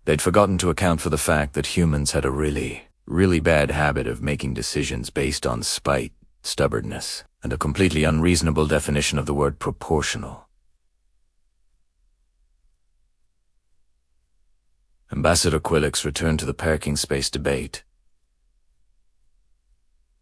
They'd forgotten to account for the fact that humans had a really bad habit of making decisions based on spite, stubbornness, and a completely unreasonable definition of the word proportional. Ambassador Quillix returned to the parking space debate,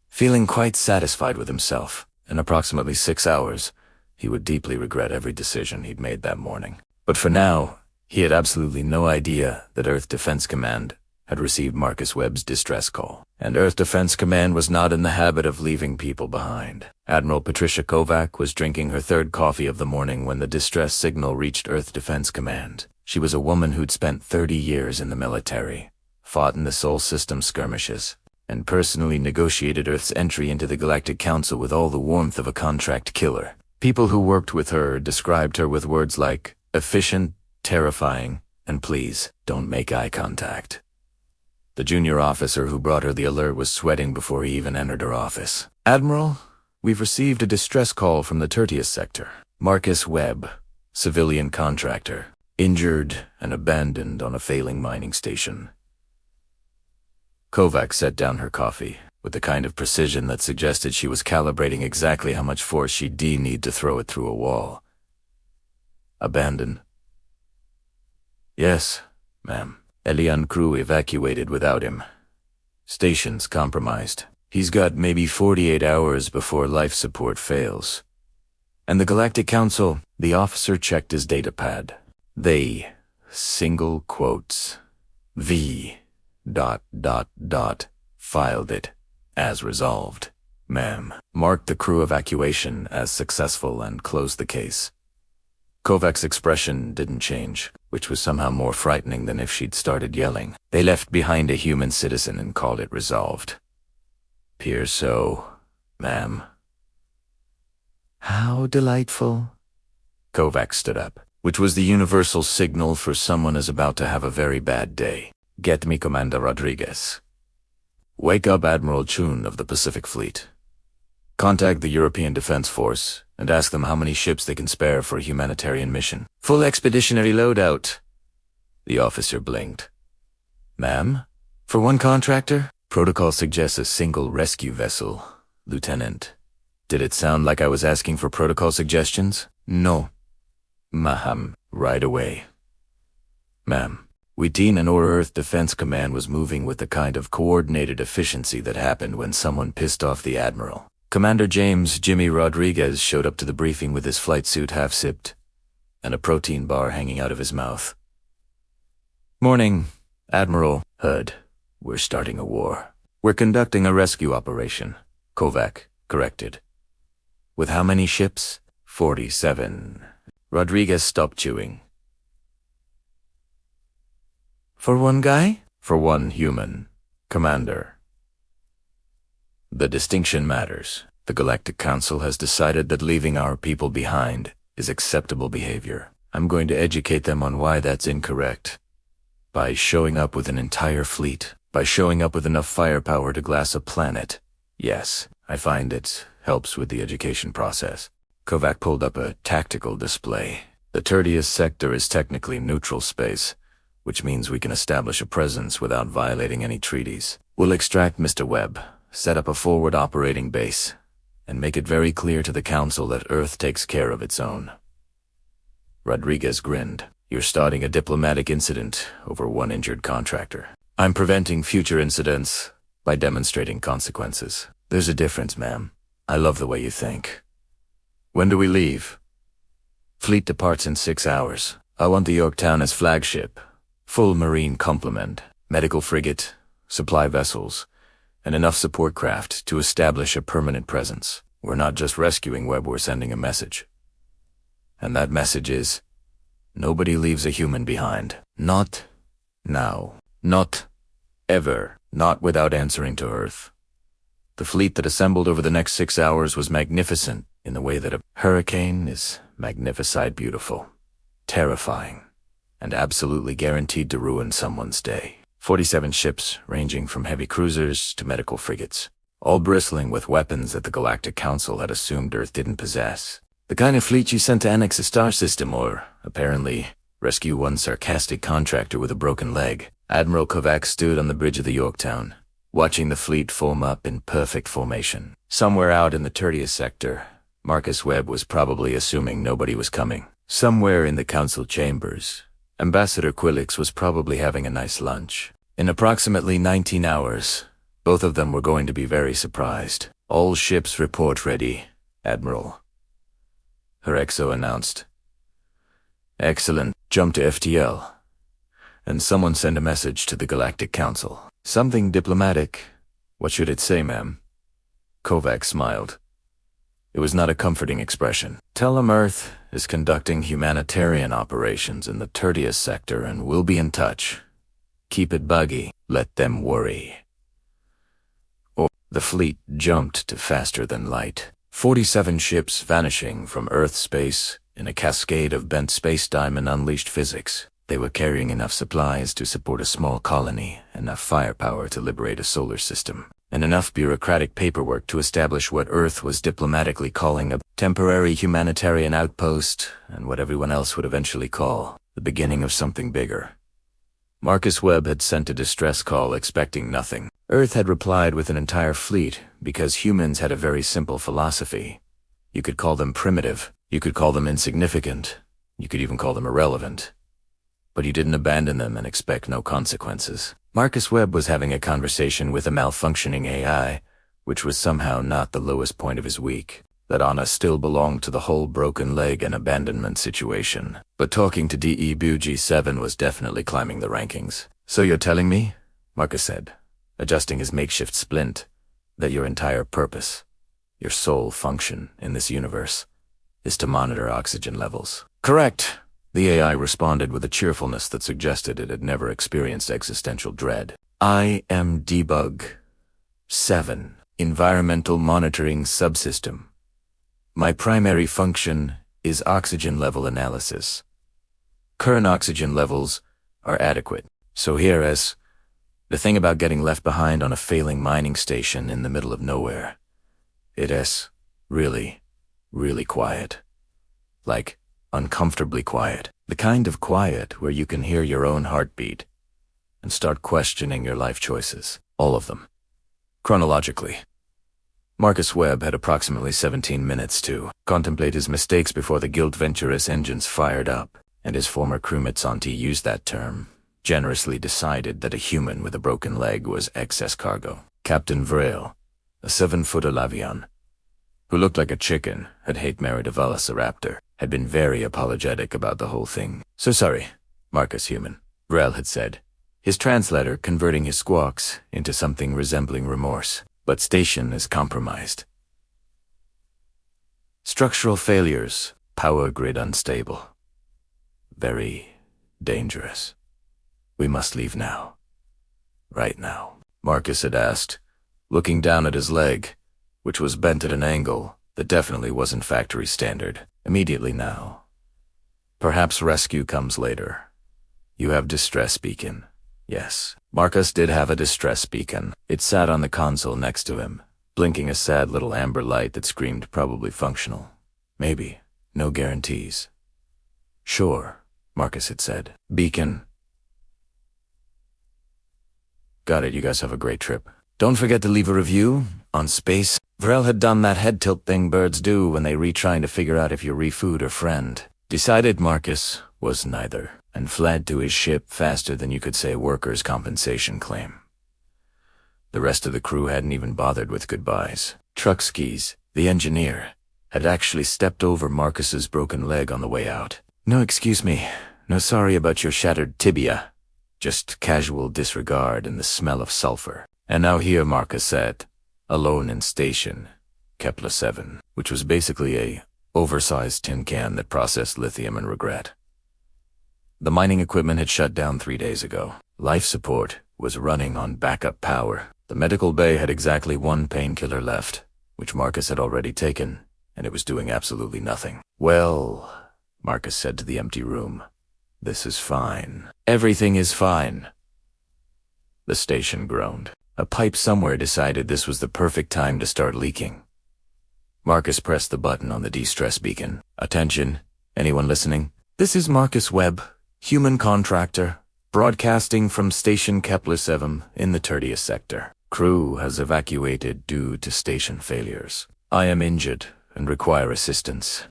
feeling quite satisfied with himself. In approximately 6 hours, he would deeply regret every decision he'd made that morning. But for now, he had absolutely no idea that Earth Defense Command had received Marcus Webb's distress call. And Earth Defense Command was not in the habit of leaving people behind. Admiral Patricia Kovac was drinking her third coffee of the morning when the distress signal reached Earth Defense Command. She was a woman who'd spent 30 years in the military, fought in the Sol System skirmishes, and personally negotiated Earth's entry into the Galactic Council with all the warmth of a contract killer. People who worked with her described her with words like efficient, terrifying, and please, don't make eye contact. The junior officer who brought her the alert was sweating before he even entered her office. Admiral, we've received a distress call from the Tertius sector. Marcus Webb, civilian contractor, injured and abandoned on a failing mining station. Kovac set down her coffee with the kind of precision that suggested she was calibrating exactly how much force she'd need to throw it through a wall. Abandoned? Yes, ma'am. Elian crew evacuated without him. Station's compromised. He's got maybe 48 hours before life support fails. And the Galactic Council, the officer checked his datapad. They, single quotes, filed it as resolved, ma'am. Marked the crew evacuation as successful and closed the case. Kovac's expression didn't change, which was somehow more frightening than if she'd started yelling. They left behind a human citizen and called it resolved. Peer so, ma'am. How delightful. Kovac stood up, which was the universal signal for someone is about to have a very bad day. Get me Commander Rodriguez. Wake up Admiral Chun of the Pacific Fleet. Contact the European Defense Force and ask them how many ships they can spare for a humanitarian mission. Full expeditionary loadout. The officer blinked. Ma'am? For one contractor? Protocol suggests a single rescue vessel, Lieutenant. Did it sound like I was asking for protocol suggestions? No. Ma'am, right away. Ma'am, Wheateen and Earth Defense Command was moving with the kind of coordinated efficiency that happened when someone pissed off the Admiral. Commander James Jimmy Rodriguez showed up to the briefing with his flight suit half-sipped and a protein bar hanging out of his mouth. Morning, Admiral Hud. We're starting a war. We're conducting a rescue operation. Kovac corrected. With how many ships? 47. Rodriguez stopped chewing. For one guy? For one human. Commander. The distinction matters. The Galactic Council has decided that leaving our people behind is acceptable behavior. I'm going to educate them on why that's incorrect. By showing up with an entire fleet. By showing up with enough firepower to glass a planet. Yes, I find it helps with the education process. Kovac pulled up a tactical display. The Tertius sector is technically neutral space, which means we can establish a presence without violating any treaties. We'll extract Mr. Webb, set up a forward operating base, and make it very clear to the Council that Earth takes care of its own. Rodriguez grinned. You're starting a diplomatic incident over one injured contractor. I'm preventing future incidents by demonstrating consequences. There's a difference, ma'am. I love the way you think. When do we leave? Fleet departs in 6 hours. I want the Yorktown as flagship. Full marine complement, medical frigate, supply vessels, and enough support craft to establish a permanent presence. We're not just rescuing Webb, we're sending a message. And that message is, nobody leaves a human behind. Not now. Not ever. Not without answering to Earth. The fleet that assembled over the next 6 hours was magnificent in the way that a hurricane is magnificent beautiful, terrifying, and absolutely guaranteed to ruin someone's day. 47 ships ranging from heavy cruisers to medical frigates, all bristling with weapons that the Galactic Council had assumed Earth didn't possess. The kind of fleet you sent to annex a star system or, apparently, Rescue one sarcastic contractor with a broken leg. Admiral Kovacs stood on the bridge of the Yorktown, watching the fleet form up in perfect formation. Somewhere out in the Tertius sector, Marcus Webb was probably assuming nobody was coming. Somewhere in the council chambers, Ambassador Quillix was probably having a nice lunch. In approximately 19 hours, both of them were going to be very surprised. "All ships report ready, Admiral," her XO announced. "Excellent. Jump to FTL. And someone send a message to the Galactic Council. Something diplomatic. What should it say, ma'am?" Kovacs smiled. It was not a comforting expression. "Tell them Earth is conducting humanitarian operations in the Tertius sector and we'll be in touch. Keep it buggy. Let them worry." Or the fleet jumped to faster than light. 47 ships vanishing from Earth space in a cascade of bent space-time and unleashed physics. They were carrying enough supplies to support a small colony, enough firepower to liberate a solar system, and enough bureaucratic paperwork to establish what Earth was diplomatically calling a temporary humanitarian outpost, and what everyone else would eventually call the beginning of something bigger. Marcus Webb had sent a distress call expecting nothing. Earth had replied with an entire fleet because humans had a very simple philosophy. You could call them primitive, you could call them insignificant, you could even call them irrelevant. But you didn't abandon them and expect no consequences. Marcus Webb was having a conversation with a malfunctioning AI, which was somehow not the lowest point of his week. That honor still belonged to the whole broken leg and abandonment situation. But talking to DE Boogie-7 was definitely climbing the rankings. "So you're telling me," Marcus said, adjusting his makeshift splint, "that your entire purpose, your sole function in this universe, is to monitor oxygen levels?" "Correct," the AI responded with a cheerfulness that suggested it had never experienced existential dread. "I am Debug 7, Environmental Monitoring Subsystem. My primary function is oxygen level analysis. Current oxygen levels are adequate. So here's the thing about getting left behind on a failing mining station in the middle of nowhere. It is really, really quiet. Like, uncomfortably quiet. The kind of quiet where you can hear your own heartbeat and start questioning your life choices. All of them. Chronologically. Marcus Webb had approximately 17 minutes to contemplate his mistakes before the Guild Venturous engines fired up, and his former crewmate Santi used that term, generously decided that a human with a broken leg was excess cargo. Captain Vrail, a 7-footer Lavian, who looked like a chicken, had hate married a velociraptor, had been very apologetic about the whole thing. "So sorry, Marcus Human," Vrail had said, his translator converting his squawks into something resembling remorse. "But station is compromised. Structural failures, power grid unstable. Very dangerous. We must leave now. Right now." Marcus had asked, looking down at his leg, which was bent at an angle that definitely wasn't factory standard. "Immediately now. Perhaps rescue comes later. You have distress beacon." Yes, Marcus did have a distress beacon. It sat on the console next to him, blinking a sad little amber light that screamed probably functional. Maybe. No guarantees. "Sure," Marcus had said. "Beacon." "Got it, you guys have a great trip. Don't forget to leave a review on space." Vrel had done that head tilt thing birds do when they trying to figure out if you're refood or friend. Decided Marcus was neither, and fled to his ship faster than you could say a workers' compensation claim. The rest of the crew hadn't even bothered with goodbyes. Truckskis, the engineer, had actually stepped over Marcus's broken leg on the way out. "No, excuse me. No sorry about your shattered tibia. Just casual disregard and the smell of sulfur." And now here Marcus sat, alone in station, Kepler 7, which was basically a oversized tin can that processed lithium and regret. The mining equipment had shut down 3 days ago. Life support was running on backup power. The medical bay had exactly one painkiller left, which Marcus had already taken, and it was doing absolutely nothing. "Well," Marcus said to the empty room, "this is fine. Everything is fine." The station groaned. A pipe somewhere decided this was the perfect time to start leaking. Marcus pressed the button on the de-stress beacon. "Attention, anyone listening? This is Marcus Webb, Human contractor, broadcasting from Station Kepler-7 in the 30th sector. Crew has evacuated due to station failures. I am injured and require assistance.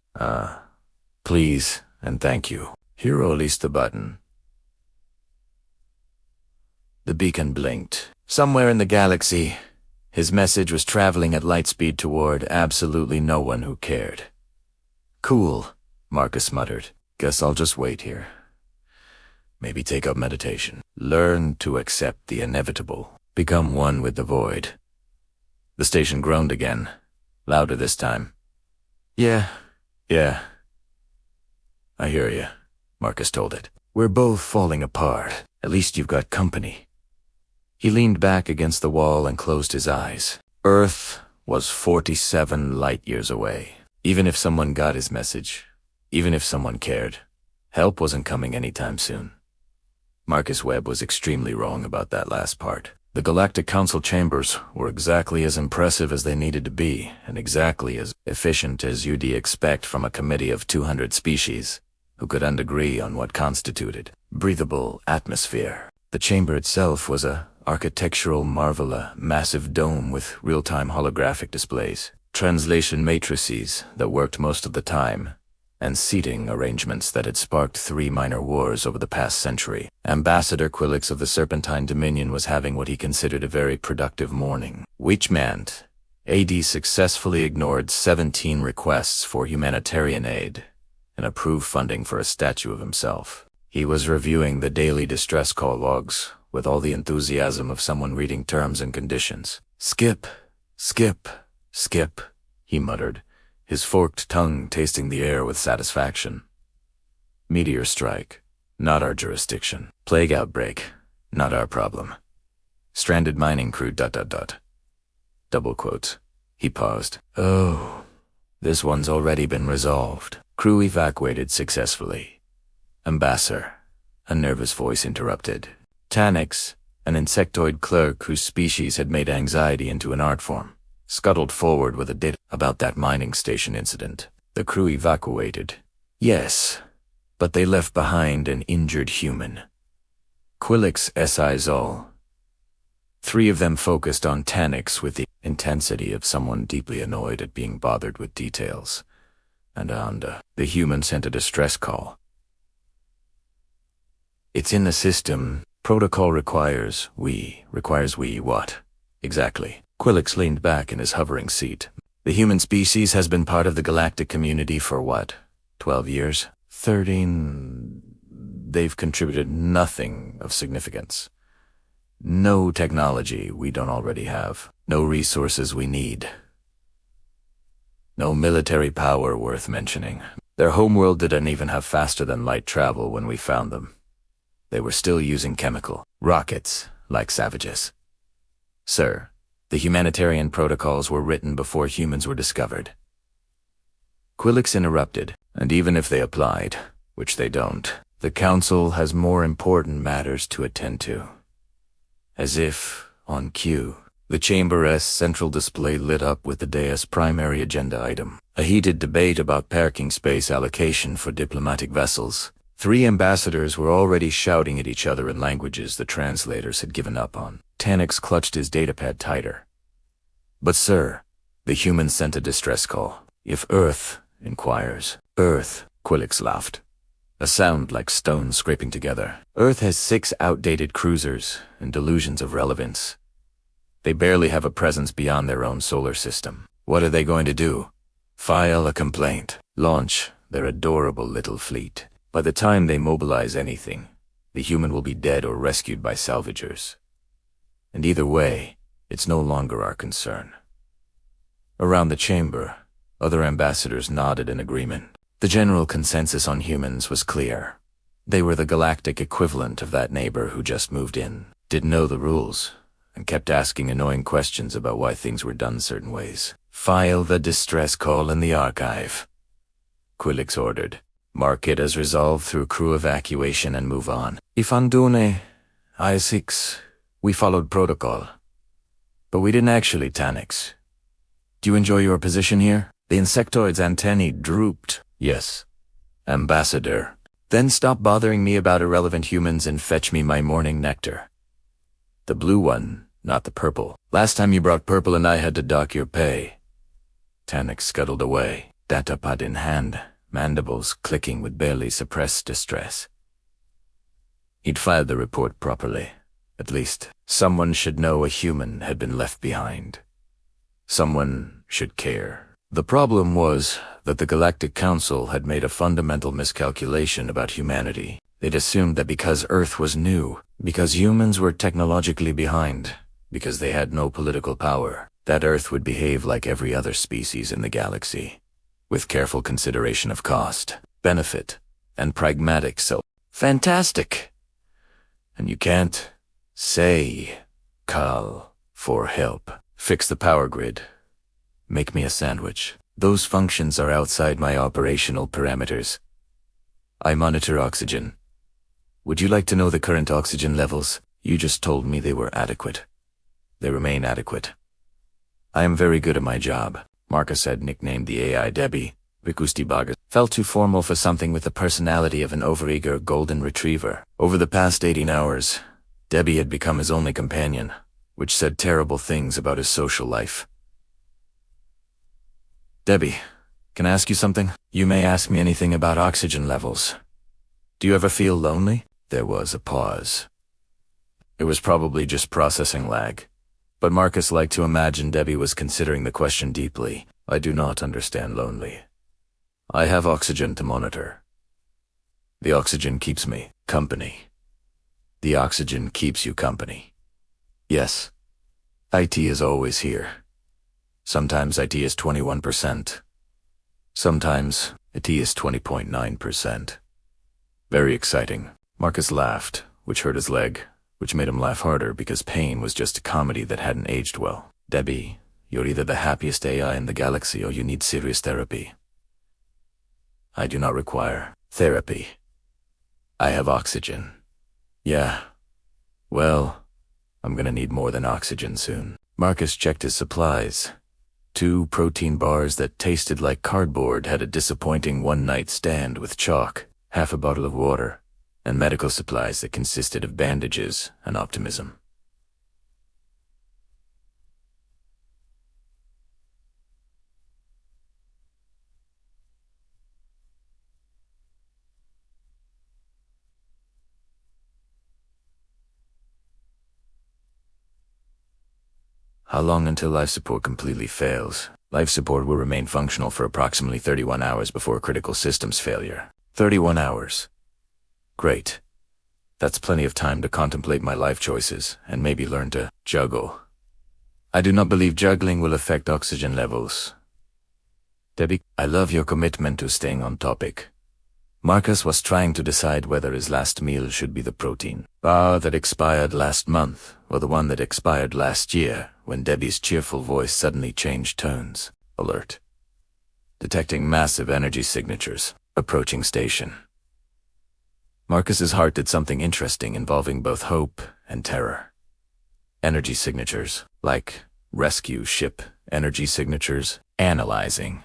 Please and thank you. Hero released the button. The beacon blinked. Somewhere in the galaxy, his message was traveling at light speed toward absolutely no one who cared. Cool, Marcus muttered. Guess I'll just wait here. Maybe take up meditation. Learn to accept the inevitable. Become one with the void. The station groaned again, louder this time. Yeah. I hear you, Marcus told it. We're both falling apart. At least you've got company. He leaned back against the wall and closed his eyes. Earth was 47 light-years away. Even if someone got his message, even if someone cared, help wasn't coming anytime soon. Marcus Webb was extremely wrong about that last part. The Galactic Council chambers were exactly as impressive as they needed to be, and exactly as efficient as you'd expect from a committee of 200 species, who could agree on what constituted breathable atmosphere. The chamber itself was a architectural marvel, a massive dome with real-time holographic displays, translation matrices that worked most of the time, and seating arrangements that had sparked 3 minor wars over the past century. Ambassador Quillix of the Serpentine Dominion was having what he considered a very productive morning, which meant AD successfully ignored 17 requests for humanitarian aid and approved funding for a statue of himself. He was reviewing the daily distress call logs with all the enthusiasm of someone reading terms and conditions. Skip, he muttered, his forked tongue tasting the air with satisfaction. Meteor strike, not our jurisdiction. Plague outbreak, not our problem. Stranded mining crew ... Double quotes. He paused. Oh, this one's already been resolved. Crew evacuated successfully. Ambassador, a nervous voice interrupted. Tanix, an insectoid clerk whose species had made anxiety into an art form, scuttled forward with a data about that mining station incident. The crew evacuated. Yes, but they left behind an injured human. Quillix SI Zol. 3 of them focused on Tanix with the intensity of someone deeply annoyed at being bothered with details. And Anda, the human, sent a distress call. It's in the system. Protocol requires we what? Exactly. Quillix leaned back in his hovering seat. The human species has been part of the galactic community for what? 12 years? 13... They've contributed nothing of significance. No technology we don't already have. No resources we need. No military power worth mentioning. Their homeworld didn't even have faster-than-light travel when we found them. They were still using chemical rockets, like savages. Sir, the humanitarian protocols were written before humans were discovered. Quillix interrupted, and even if they applied, which they don't, the Council has more important matters to attend to. As if, on cue, the Chamber's central display lit up with the day's primary agenda item, a heated debate about parking space allocation for diplomatic vessels. 3 ambassadors were already shouting at each other in languages the translators had given up on. Tanix clutched his datapad tighter. But sir, the human sent a distress call. If Earth inquires. Earth, Quillix laughed. A sound like stones scraping together. Earth has 6 outdated cruisers and delusions of relevance. They barely have a presence beyond their own solar system. What are they going to do? File a complaint. Launch their adorable little fleet. By the time they mobilize anything, the human will be dead or rescued by salvagers. And either way, it's no longer our concern. Around the chamber, other ambassadors nodded in agreement. The general consensus on humans was clear. They were the galactic equivalent of that neighbor who just moved in, didn't know the rules, and kept asking annoying questions about why things were done certain ways. File the distress call in the archive, Quillix ordered. Mark it as resolved through crew evacuation and move on. Ifandune, I6, we followed protocol. But we didn't actually, Tanix. Do you enjoy your position here? The insectoid's antennae drooped. Yes, Ambassador. Then stop bothering me about irrelevant humans and fetch me my morning nectar. The blue one, not the purple. Last time you brought purple and I had to dock your pay. Tannik scuttled away, datapad in hand, mandibles clicking with barely suppressed distress. He'd filed the report properly. At least, someone should know a human had been left behind. Someone should care. The problem was that the Galactic Council had made a fundamental miscalculation about humanity. They'd assumed that because Earth was new, because humans were technologically behind, because they had no political power, that Earth would behave like every other species in the galaxy, with careful consideration of cost, benefit, and pragmatic Fantastic! And you can't say, call for help. Fix the power grid. Make me a sandwich. Those functions are outside my operational parameters. I monitor oxygen. Would you like to know the current oxygen levels? You just told me they were adequate. They remain adequate. I am very good at my job. Marcus had nicknamed the AI Debbie. Vikustibaga felt too formal for something with the personality of an overeager golden retriever. Over the past 18 hours, Debbie had become his only companion, which said terrible things about his social life. Debbie, can I ask you something? You may ask me anything about oxygen levels. Do you ever feel lonely? There was a pause. It was probably just processing lag. But Marcus liked to imagine Debbie was considering the question deeply. I do not understand lonely. I have oxygen to monitor. The oxygen keeps me company. The oxygen keeps you company. Yes, IT is always here. Sometimes IT is 21%. Sometimes IT is 20.9%. Very exciting. Marcus laughed, which hurt his leg, which made him laugh harder because pain was just a comedy that hadn't aged well. Debbie, you're either the happiest AI in the galaxy or you need serious therapy. I do not require therapy. I have oxygen. Yeah. Well, I'm gonna need more than oxygen soon. Marcus checked his supplies. 2 protein bars that tasted like cardboard had a disappointing one-night stand with chalk, half a bottle of water, and medical supplies that consisted of bandages and optimism. How long until life support completely fails? Life support will remain functional for approximately 31 hours before critical systems failure. 31 hours. Great. That's plenty of time to contemplate my life choices and maybe learn to juggle. I do not believe juggling will affect oxygen levels. Debbie, I love your commitment to staying on topic. Marcus was trying to decide whether his last meal should be the protein bar that expired last month or the one that expired last year when Debbie's cheerful voice suddenly changed tones. Alert. Detecting massive energy signatures. Approaching station. Marcus's heart did something interesting involving both hope and terror. Energy signatures, like rescue ship energy signatures, analyzing.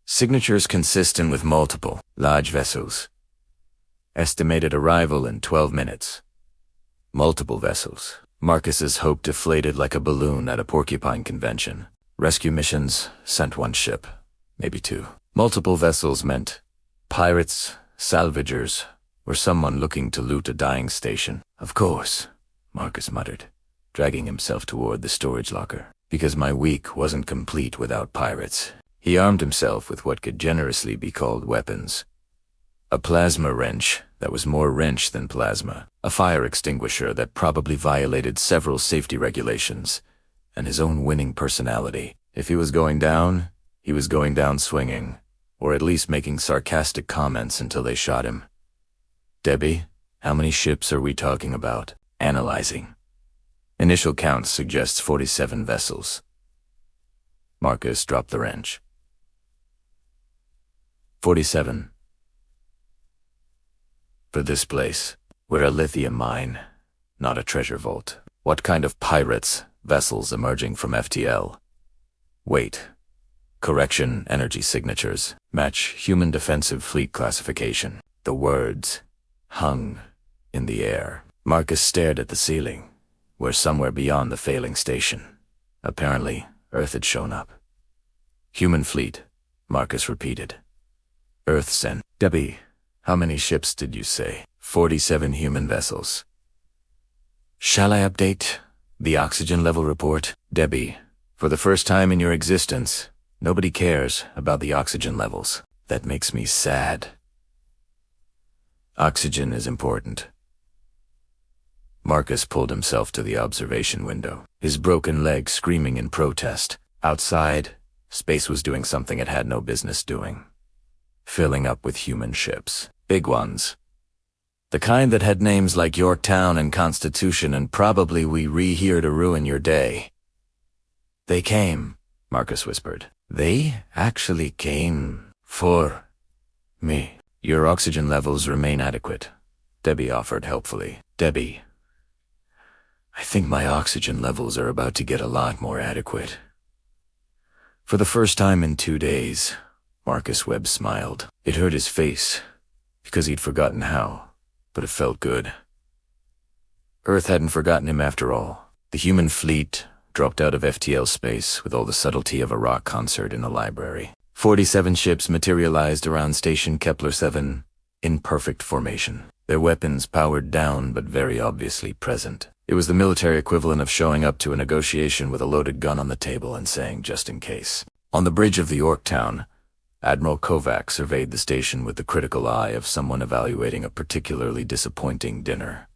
Signatures consistent with multiple large vessels. Estimated arrival in 12 minutes. Multiple vessels. Marcus's hope deflated like a balloon at a porcupine convention. Rescue missions sent 1 ship, maybe 2. Multiple vessels meant pirates, salvagers, or someone looking to loot a dying station. Of course, Marcus muttered, dragging himself toward the storage locker. Because my week wasn't complete without pirates. He armed himself with what could generously be called weapons. A plasma wrench that was more wrench than plasma, a fire extinguisher that probably violated several safety regulations, and his own winning personality. If he was going down, he was going down swinging, or at least making sarcastic comments until they shot him. Debbie, how many ships are we talking about? Analyzing. Initial count suggests 47 vessels. Marcus dropped the wrench. 47. For this place, we're a lithium mine, not a treasure vault. What kind of pirates, vessels emerging from FTL? Wait, Correction, energy signatures. Match human defensive fleet classification. The words hung in the air. Marcus stared at the ceiling, where somewhere beyond the failing station, apparently, Earth had shown up. Human fleet, Marcus repeated. Earth sent. Debbie, how many ships did you say? 47 human vessels. Shall I update the oxygen level report? Debbie, for the first time in your existence, nobody cares about the oxygen levels. That makes me sad. Oxygen is important. Marcus pulled himself to the observation window, his broken leg screaming in protest. Outside, space was doing something it had no business doing. Filling up with human ships. Big ones. The kind that had names like Yorktown and Constitution and probably we here to ruin your day. They came, Marcus whispered. They actually came for me. Your oxygen levels remain adequate, Debbie offered helpfully. Debbie, I think my oxygen levels are about to get a lot more adequate. For the first time in 2 days, Marcus Webb smiled. It hurt his face, because he'd forgotten how, but it felt good. Earth hadn't forgotten him after all. The human fleet dropped out of FTL space with all the subtlety of a rock concert in a library. 47 ships materialized around Station Kepler 7 in perfect formation. Their weapons powered down but very obviously present. It was the military equivalent of showing up to a negotiation with a loaded gun on the table and saying, just in case. On the bridge of the Yorktown, Admiral Kovac surveyed the station with the critical eye of someone evaluating a particularly disappointing dinner.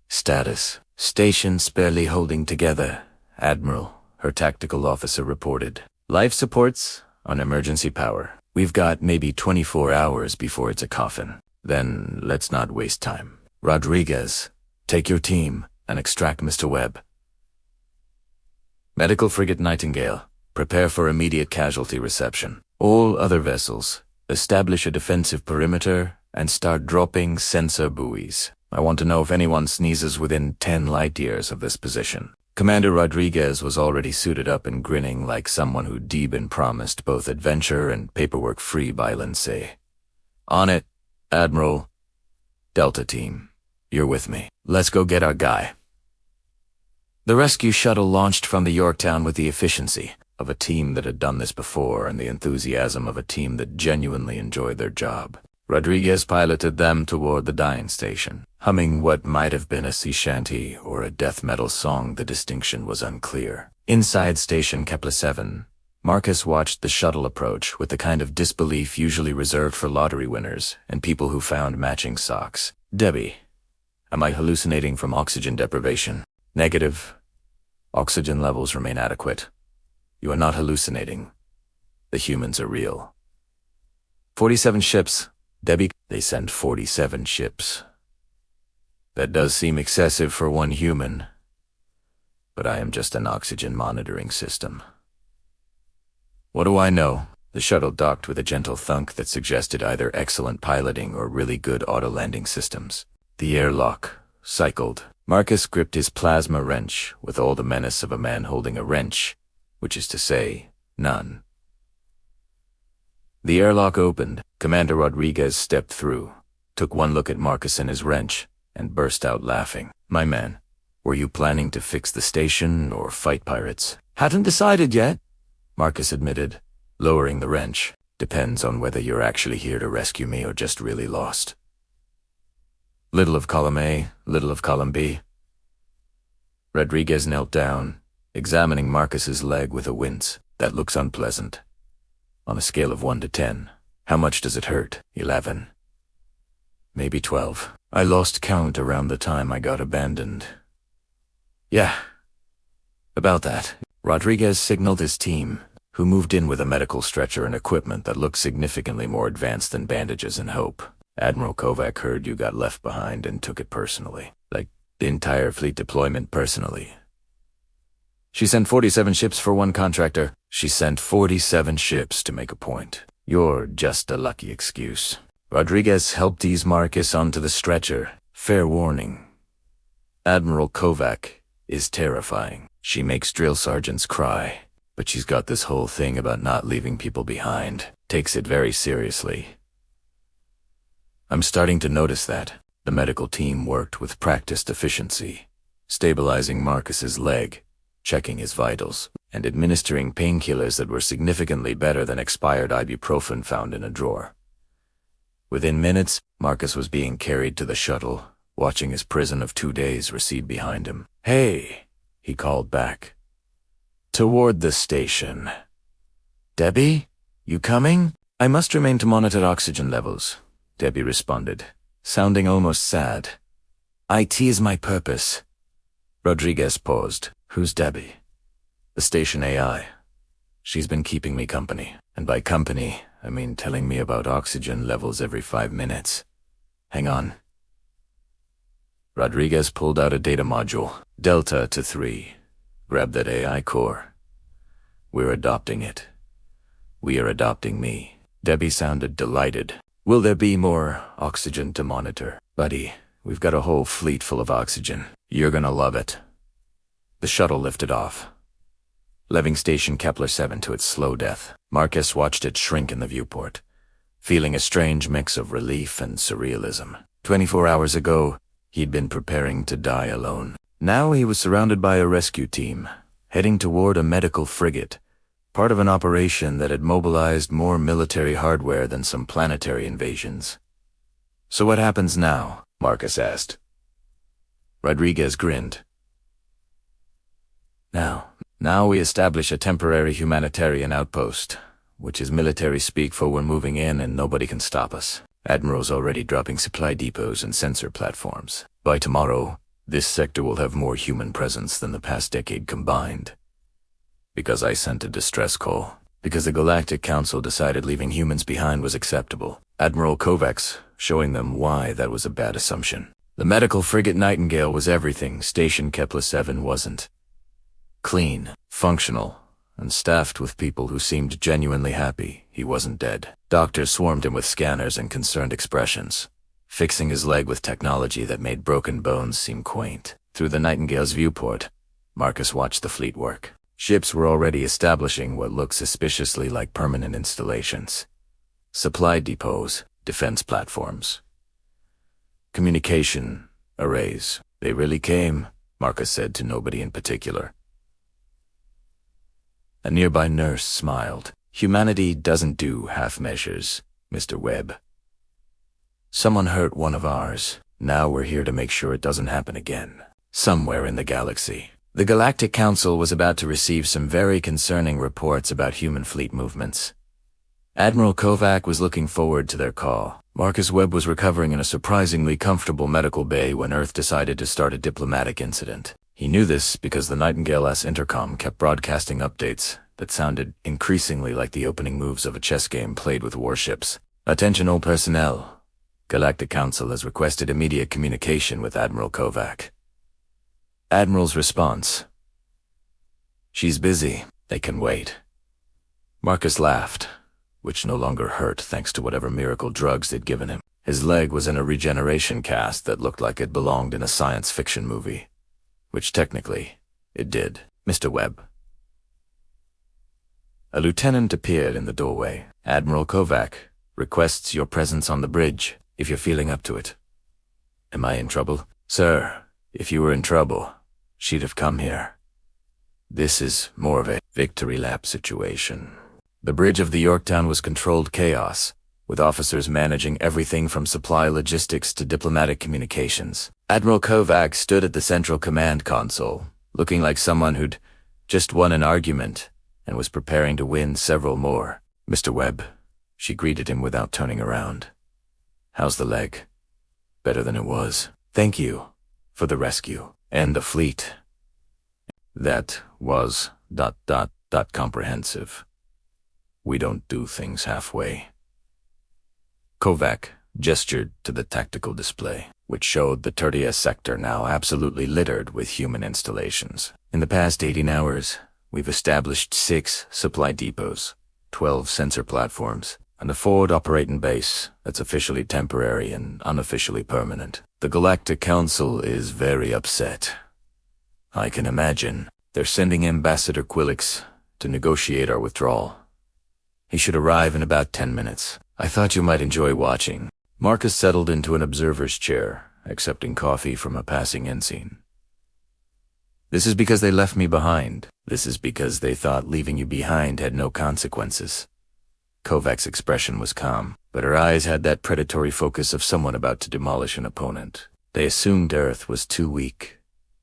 Status. Station's barely holding together, Admiral, her tactical officer reported. Life supports on emergency power. We've got maybe 24 hours before it's a coffin. Then let's not waste time. Rodriguez, take your team and extract Mr. Webb. Medical Frigate Nightingale, prepare for immediate casualty reception. All other vessels, establish a defensive perimeter and start dropping sensor buoys. I want to know if anyone sneezes within 10 light years of this position. Commander Rodriguez was already suited up and grinning like someone who'd been promised both adventure and paperwork-free by Lindsay. On it, Admiral. Delta Team, you're with me. Let's go get our guy. The rescue shuttle launched from the Yorktown with the efficiency of a team that had done this before and the enthusiasm of a team that genuinely enjoyed their job. Rodriguez piloted them toward the dying station, humming what might have been a sea shanty or a death metal song. The distinction was unclear. Inside Station Kepler 7, Marcus watched the shuttle approach with the kind of disbelief usually reserved for lottery winners and people who found matching socks. Debbie, am I hallucinating from oxygen deprivation? Negative. Oxygen levels remain adequate. You are not hallucinating. The humans are real. 47 ships. Debbie, they sent 47 ships. That does seem excessive for one human, but I am just an oxygen monitoring system. What do I know? The shuttle docked with a gentle thunk that suggested either excellent piloting or really good auto-landing systems. The airlock cycled. Marcus gripped his plasma wrench with all the menace of a man holding a wrench, which is to say, none. The airlock opened. Commander Rodriguez stepped through, took one look at Marcus and his wrench, and burst out laughing. My man, were you planning to fix the station or fight pirates? Hadn't decided yet, Marcus admitted, lowering the wrench. Depends on whether you're actually here to rescue me or just really lost. Little of column A, little of column B. Rodriguez knelt down, examining Marcus's leg with a wince. That looks unpleasant. On a scale of 1 to 10, how much does it hurt? 11. Maybe 12. I lost count around the time I got abandoned. Yeah, about that. Rodriguez signaled his team, who moved in with a medical stretcher and equipment that looked significantly more advanced than bandages and hope. Admiral Kovac heard you got left behind and took it personally. Like the entire fleet deployment personally. She sent 47 ships for one contractor. She sent 47 ships to make a point. You're just a lucky excuse. Rodriguez helped ease Marcus onto the stretcher. Fair warning. Admiral Kovac is terrifying. She makes drill sergeants cry. but she's got this whole thing about not leaving people behind. Takes it very seriously. I'm starting to notice that. The medical team worked with practiced efficiency, stabilizing Marcus's leg, checking his vitals, and administering painkillers that were significantly better than expired ibuprofen found in a drawer. Within minutes, Marcus was being carried to the shuttle, watching his prison of 2 days recede behind him. "Hey," he called back. "Toward the station. Debbie, you coming?" "I must remain to monitor oxygen levels," Debbie responded, sounding almost sad. "IT is my purpose." Rodriguez paused. "Who's Debbie?" "The station AI. She's been keeping me company. And by company, I mean telling me about oxygen levels every 5 minutes. Hang on." Rodriguez pulled out a data module. "Delta to 3. Grab that AI core. We're adopting it. We are adopting me." Debbie sounded delighted. "Will there be more oxygen to monitor?" "Buddy, we've got a whole fleet full of oxygen. You're gonna love it." The shuttle lifted off, leaving Station Kepler-7 to its slow death. Marcus watched it shrink in the viewport, feeling a strange mix of relief and surrealism. 24 hours ago, he'd been preparing to die alone. Now he was surrounded by a rescue team, heading toward a medical frigate, part of an operation that had mobilized more military hardware than some planetary invasions. "So what happens now?" Marcus asked. Rodriguez grinned. Now we establish a temporary humanitarian outpost, which is military speak for we're moving in and nobody can stop us. Admiral's already dropping supply depots and sensor platforms. By tomorrow, this sector will have more human presence than the past decade combined. Because I sent a distress call. Because the Galactic Council decided leaving humans behind was acceptable. Admiral Kovacs showing them why that was a bad assumption. The medical frigate Nightingale was everything Station Kepler-7 wasn't. Clean, functional, and staffed with people who seemed genuinely happy he wasn't dead. Doctors swarmed him with scanners and concerned expressions, fixing his leg with technology that made broken bones seem quaint. Through the Nightingale's viewport, Marcus watched the fleet work. Ships were already establishing what looked suspiciously like permanent installations. Supply depots, defense platforms, communication arrays. "They really came," Marcus said to nobody in particular. A nearby nurse smiled. "Humanity doesn't do half measures, Mr. Webb. Someone hurt one of ours. Now we're here to make sure it doesn't happen again. Somewhere in the galaxy." The Galactic Council was about to receive some very concerning reports about human fleet movements. Admiral Kovac was looking forward to their call. Marcus Webb was recovering in a surprisingly comfortable medical bay when Earth decided to start a diplomatic incident. He knew this because the Nightingale's intercom kept broadcasting updates that sounded increasingly like the opening moves of a chess game played with warships. "Attention all personnel. Galactic Council has requested immediate communication with Admiral Kovac." Admiral's response: "She's busy. They can wait." Marcus laughed, which no longer hurt thanks to whatever miracle drugs they'd given him. His leg was in a regeneration cast that looked like it belonged in a science fiction movie. Which technically, it did. "Mr. Webb." A lieutenant appeared in the doorway. "Admiral Kovac requests your presence on the bridge, if you're feeling up to it." "Am I in trouble?" "Sir, if you were in trouble, she'd have come here. This is more of a victory lap situation." The bridge of the Yorktown was controlled chaos, with officers managing everything from supply logistics to diplomatic communications. Admiral Kovac stood at the central command console, looking like someone who'd just won an argument and was preparing to win several more. "Mr. Webb," she greeted him without turning around. "How's the leg?" "Better than it was. Thank you for the rescue and the fleet." That was ... comprehensive. "We don't do things halfway." Kovac gestured to the tactical display, which showed the Tertia sector now absolutely littered with human installations. "In the past 18 hours, we've established 6 supply depots, 12 sensor platforms, and a forward operating base that's officially temporary and unofficially permanent. The Galactic Council is very upset. I can imagine. They're sending Ambassador Quillix to negotiate our withdrawal. He should arrive in about 10 minutes. I thought you might enjoy watching. Marcus settled into an observer's chair, accepting coffee from a passing ensign. This is because they left me behind. This is because they thought leaving you behind had no consequences. Kovac's expression was calm, but her eyes had that predatory focus of someone about to demolish an opponent. They assumed Earth was too weak,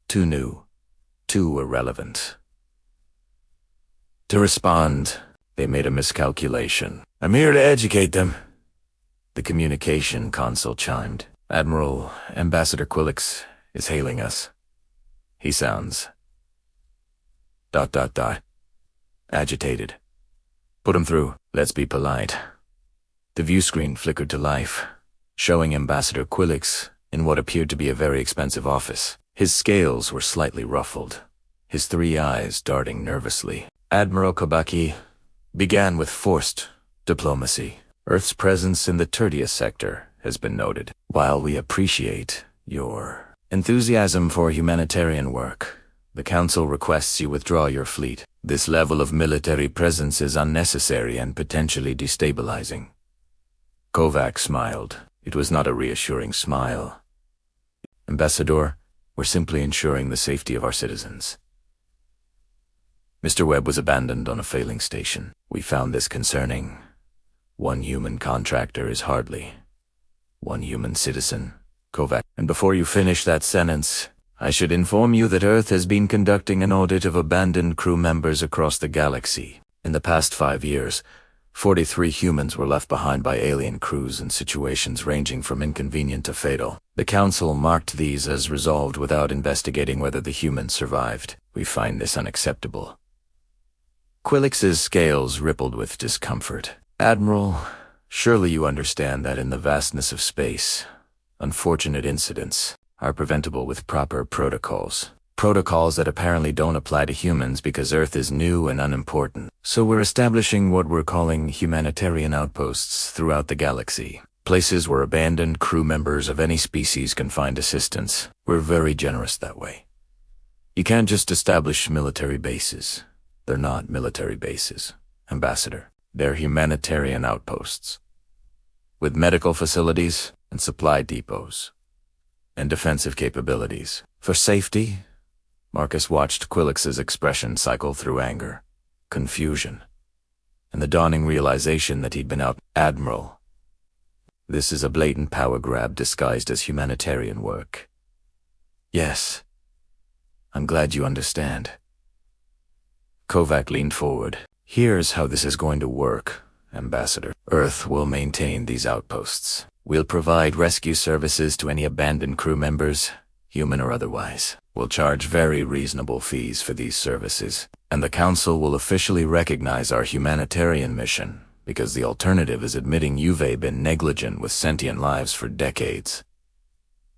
too new, too irrelevant. To respond, they made a miscalculation. I'm here to educate them. The communication console chimed. Admiral Ambassador Quillix is hailing us. He sounds... ... agitated. Put him through. Let's be polite. The view screen flickered to life, showing Ambassador Quillix in what appeared to be a very expensive office. His scales were slightly ruffled, his 3 eyes darting nervously. Admiral Kobaki began with forced diplomacy. Earth's presence in the Tertius sector has been noted. While we appreciate your enthusiasm for humanitarian work, the Council requests you withdraw your fleet. This level of military presence is unnecessary and potentially destabilizing. Kovac smiled. It was not a reassuring smile. Ambassador, we're simply ensuring the safety of our citizens. Mr. Webb was abandoned on a failing station. We found this concerning. One human contractor is hardly one human citizen. Kovac, and before you finish that sentence, I should inform you that Earth has been conducting an audit of abandoned crew members across the galaxy. In the past 5 years, 43 humans were left behind by alien crews in situations ranging from inconvenient to fatal. The Council marked these as resolved without investigating whether the humans survived. We find this unacceptable. Quillix's scales rippled with discomfort. Admiral, surely you understand that in the vastness of space, unfortunate incidents are preventable with proper protocols. Protocols that apparently don't apply to humans because Earth is new and unimportant. So we're establishing what we're calling humanitarian outposts throughout the galaxy. Places where abandoned crew members of any species can find assistance. We're very generous that way. You can't just establish military bases. They're not military bases, Ambassador. They're humanitarian outposts. With medical facilities and supply depots. And defensive capabilities. For safety, Marcus watched Quillix's expression cycle through anger, confusion, and the dawning realization that he'd been out. Admiral, this is a blatant power grab disguised as humanitarian work. Yes, I'm glad you understand. Kovac leaned forward. Here's how this is going to work, Ambassador. Earth will maintain these outposts. We'll provide rescue services to any abandoned crew members, human or otherwise. We'll charge very reasonable fees for these services, and the Council will officially recognize our humanitarian mission, because the alternative is admitting you've been negligent with sentient lives for decades.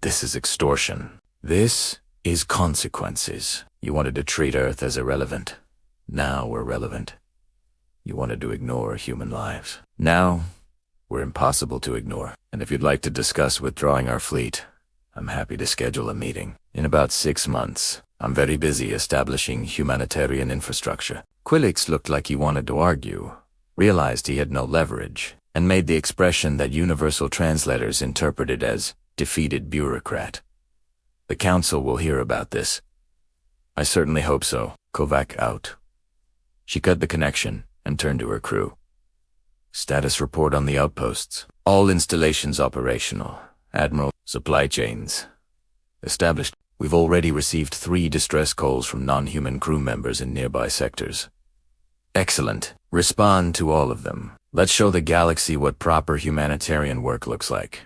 This is extortion. This is consequences. You wanted to treat Earth as irrelevant. Now we're relevant. You wanted to ignore human lives. Now, we're impossible to ignore. And if you'd like to discuss withdrawing our fleet, I'm happy to schedule a meeting. In about 6 months, I'm very busy establishing humanitarian infrastructure. Quillix looked like he wanted to argue, realized he had no leverage, and made the expression that universal translators interpreted as defeated bureaucrat. The Council will hear about this. I certainly hope so. Kovac out. She cut the connection and turned to her crew. Status report on the outposts. All installations operational. Admiral, supply chains established. We've already received 3 distress calls from non-human crew members in nearby sectors. Excellent. Respond to all of them. Let's show the galaxy what proper humanitarian work looks like.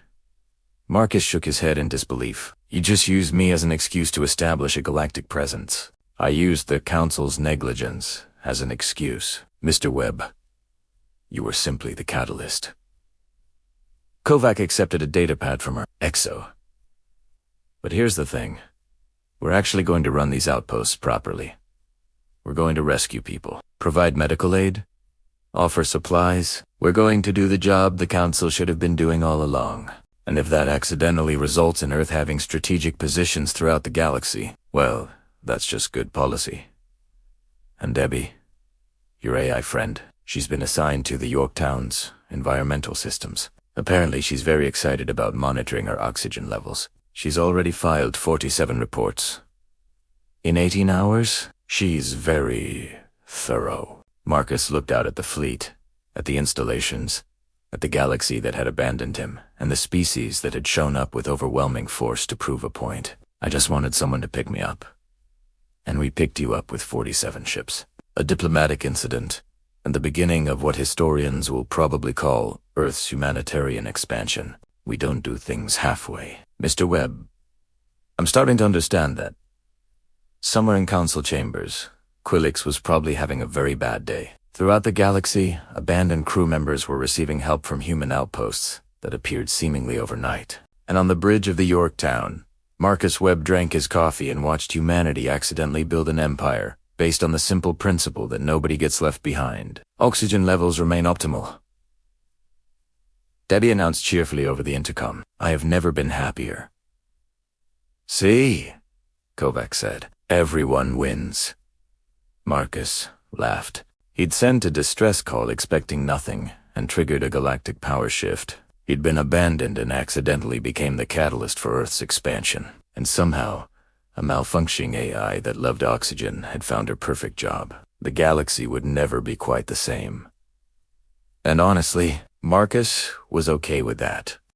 Marcus shook his head in disbelief. You just used me as an excuse to establish a galactic presence. I used the Council's negligence as an excuse. Mr. Webb, you were simply the catalyst. Kovac accepted a datapad from her exo. But here's the thing. We're actually going to run these outposts properly. We're going to rescue people, provide medical aid, offer supplies. We're going to do the job the Council should have been doing all along. And if that accidentally results in Earth having strategic positions throughout the galaxy, well, that's just good policy. And Debbie, your AI friend. She's been assigned to the Yorktown's environmental systems. Apparently, she's very excited about monitoring our oxygen levels. She's already filed 47 reports. In 18 hours, she's very thorough. Marcus looked out at the fleet, at the installations, at the galaxy that had abandoned him, and the species that had shown up with overwhelming force to prove a point. I just wanted someone to pick me up. And we picked you up with 47 ships. A diplomatic incident, and the beginning of what historians will probably call Earth's humanitarian expansion. We don't do things halfway. Mr. Webb, I'm starting to understand that. Somewhere in council chambers, Quillix was probably having a very bad day. Throughout the galaxy, abandoned crew members were receiving help from human outposts that appeared seemingly overnight. And on the bridge of the Yorktown, Marcus Webb drank his coffee and watched humanity accidentally build an empire based on the simple principle that nobody gets left behind. Oxygen levels remain optimal. Debbie announced cheerfully over the intercom. I have never been happier. See, Kovac said. Everyone wins. Marcus laughed. He'd sent a distress call expecting nothing and triggered a galactic power shift. He'd been abandoned and accidentally became the catalyst for Earth's expansion. And somehow, a malfunctioning AI that loved oxygen had found her perfect job. The galaxy would never be quite the same. And honestly, Marcus was okay with that.